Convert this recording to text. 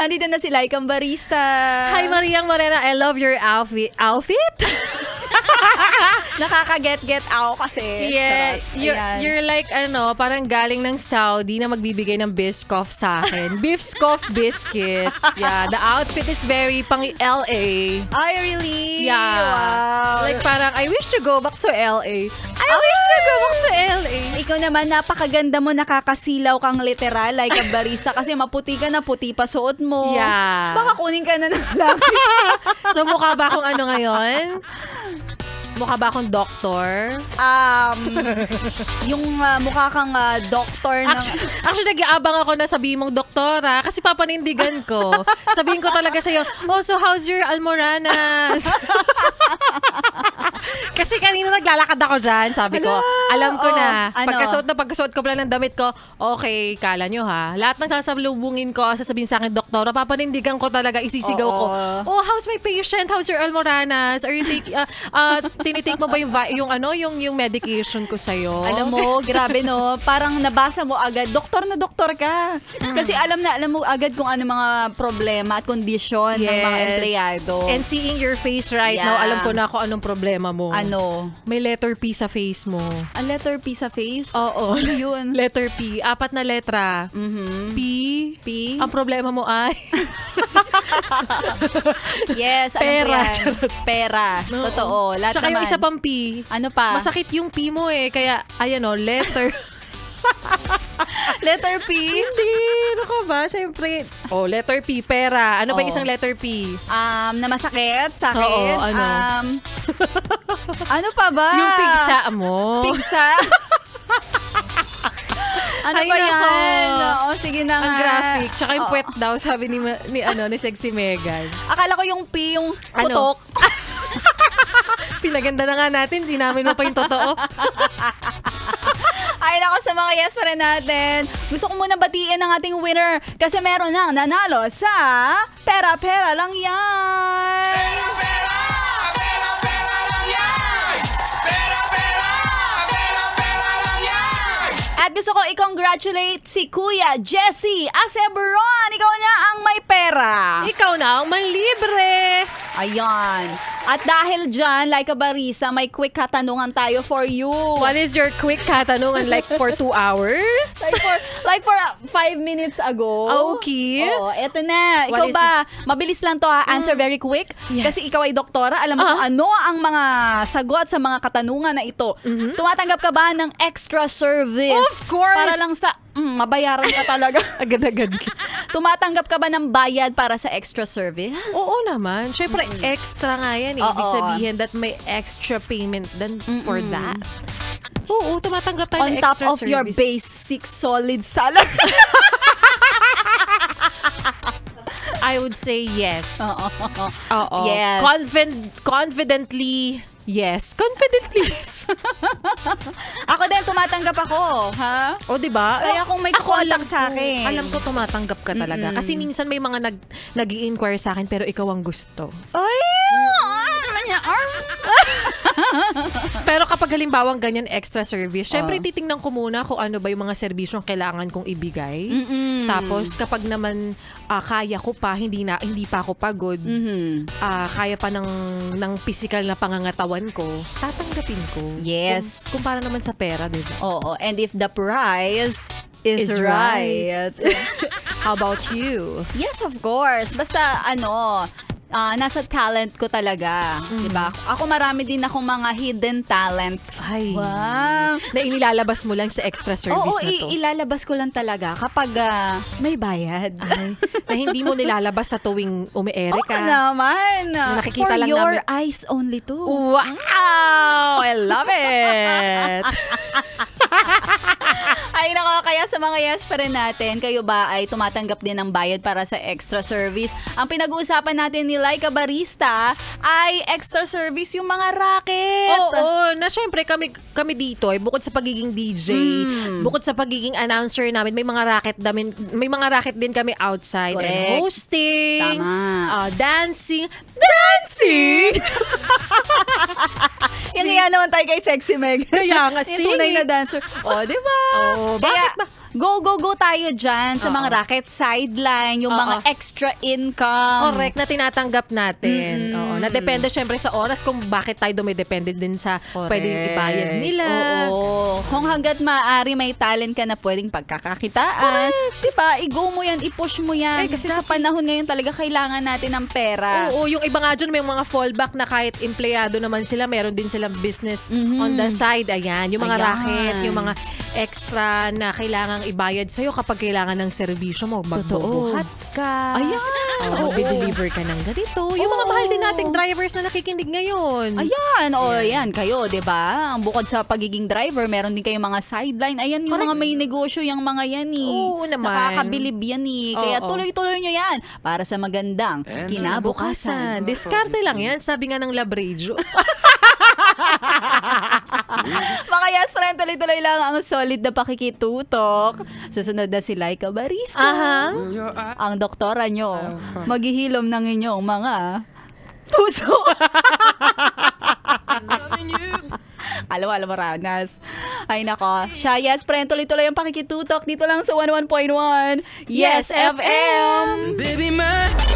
Andito na si Laika Barista. Hi, Mariang Morena. I love your outfit. Outfit? Nakaka-get ako kasi. Yeah. Charot. You're like, parang galing ng Saudi na magbibigay ng Biscoff sa akin. Biscoff biscuit. Yeah. The outfit is very pang LA. Ay, really? Yeah. Wow. Like parang, I wish to go back to LA. I wish to go back to LA. Ikaw naman, napakaganda mo, nakakasilaw kang literal, like a barista, kasi maputi ka na, puti pa suot mo. Yeah. Baka kunin ka na ng langit. So, mukha ba akong ngayon? Mukha ba akong doktor? Yung mukha kang doktor ng... Actually, nag-aabang ako na sabihin mong doktora kasi papanindigan ko. Sabihin ko talaga sa'yo, so how's your almoranas? Kasi kanina naglalakad ako dyan, sabi ko, alam ko na. Pagkasuot ko pala ng damit ko, okay, kala nyo ha. Lahat ng sasalubungin ko, sasabihin sa akin, doktora, papanindigan ko talaga, isisigaw ko. How's my patient? How's your almoranas? Are you taking... tinitake mo ba yung medication ko sa'yo? Alam mo, grabe no, parang nabasa mo agad, doktor na doktor ka. Kasi alam mo agad kung ano mga problema at kondisyon ng mga empleyado. And seeing your face right now, alam ko na kung anong problema mo. Ano? May letter P sa face mo. Ang letter P sa face? Oo. Ano yun? Letter P. 4 na letra. P. Ang problema mo ay... Yes, pera. Pera. No. Totoo. Lahat tsaka naman. Yung isa pang P. Ano pa? Masakit yung P mo eh. Kaya, letter. Letter P? Hindi. Ano ka ba? Siyempre. Letter P. Pera. Ano ba yung isang letter P? Na masakit? Sakit? Oo, ano? Ano pa ba? Yung pigsa mo. Pigsa? Ano ba yan? Sige na nga. Ang graphic. Tsaka yung puwet daw, sabi ni Sexy Megan. Akala ko yung P, yung putok. Pinaganda na nga natin, di namin mo pa yung totoo. Ay, nako sa mga yes pa rin natin. Gusto ko muna batiin ang ating winner kasi meron nang nanalo sa Pera-Pera Lang Yan! Pera-Pera! Pera-Pera Lang Yan! Pera-Pera! Pera-Pera Lang Yan! At gusto ko i-congratulate si Kuya Jesse Acebron. Ikaw na ang may pera. Ikaw na ang may libre. Ayan. At dahil dyan, like a barista, may quick katanungan tayo for you. What is your quick katanungan? Like for 2 hours? like for 5 minutes ago. Okay. Eto na. Ikaw ba? Mabilis lang to ha. Answer very quick. Yes. Kasi ikaw ay doktora. Alam mo ano ang mga sagot sa mga katanungan na ito. Tumatanggap ka ba ng extra service? Of course. Para lang sa... mabayaran ka talaga. Agad-agad. Tumatanggap ka ba ng bayad para sa extra service? Oo naman. Siyempre, extra nga yan. Ibig sabihin that may extra payment then for that. Oo, tumatanggap tayo ng extra service. On top of your basic solid salary. I would say yes. Oo. Yes. Confidently, yes. Confidently, yes. Ako din, tumatanggap ako. Ha? O, diba? Kaya kung may contact sa akin. Alam ko tumatanggap ka talaga. Kasi minsan may mga nag-i-inquire sa akin pero ikaw ang gusto. Ay! Pero kapag halimbawang ganyan extra service, syempre titingnan ko muna kung ano ba yung mga serbisyong kailangan kong ibigay. Tapos kapag naman kaya ko pa, hindi pa ako pagod, kaya pa ng physical na pangangatawan ko, tatanggapin ko. Yes. Kumpara naman sa pera, diba? Oo. And if the price is right. How about you? Yes, of course. Basta nasa talent ko talaga. Diba? Ako marami din akong mga hidden talent. Ay. Wow. Na inilalabas mo lang sa extra service na to. Ilalabas ko lang talaga kapag may bayad. Ay, na hindi mo nilalabas sa tuwing umiere ka. Oo naman. Nakikita For lang your namin. eyes only to. Wow! I love it! Ay nako, kaya sa mga yes pa rin natin, kayo ba ay tumatanggap din ng bayad para sa extra service? Ang pinag-uusapan natin ni Laika Barista ay extra service yung mga racket. Oo, na syempre kami dito bukod sa pagiging DJ, bukod sa pagiging announcer namin, may mga racket din kami outside. Correct. And hosting, dancing. Yung naman tayo kay Sexy Meg. Kaya nga, yung tunay na dancer. Di ba? Bakit ba? go tayo dyan sa mga racket sideline, yung mga extra income. Correct, na tinatanggap natin. Oo, na depende syempre sa oras kung bakit tayo dumidepende din sa pwedeng ibayad nila. Oo. Kung hanggat maaari may talent ka na pwedeng pagkakakitaan, diba, i-go mo yan, i-push mo yan. Kasi sa panahon ngayon talaga kailangan natin ng pera. Oo, yung iba nga dyan may mga fallback na kahit empleyado naman sila, meron din silang business on the side. Ayan, yung mga racket, yung mga extra na kailangang ibayad sa'yo kapag kailangan ng serbisyo mo. Magbubuhat ka. Ayan. Mag-deliver ka ng ganito. Yung mga mahal din nating drivers na nakikinig ngayon. Ayan, yan kayo, 'di ba? Ang bukod sa pagiging driver, meron din kayong mga sideline. Ayan yung mga may negosyo, yung mga yan eh. Oo naman. Nakakabilib yan eh. Kaya tuloy-tuloy nyo yan para sa magandang kinabukasan. Diskarte lang yan, sabi nga ng Lab Radio. Mga yes friend, tuloy-tuloy lang ang solid na pakikitutok. Susunod na si Laika Barista. Ang doktora nyo, maghihilom ng inyong mga puso. Alam mo, Ranas. Ay nako. Siya, yes friend, tuloy-tuloy ang pakikitutok dito lang sa 101.1 Yes FM. Baby, my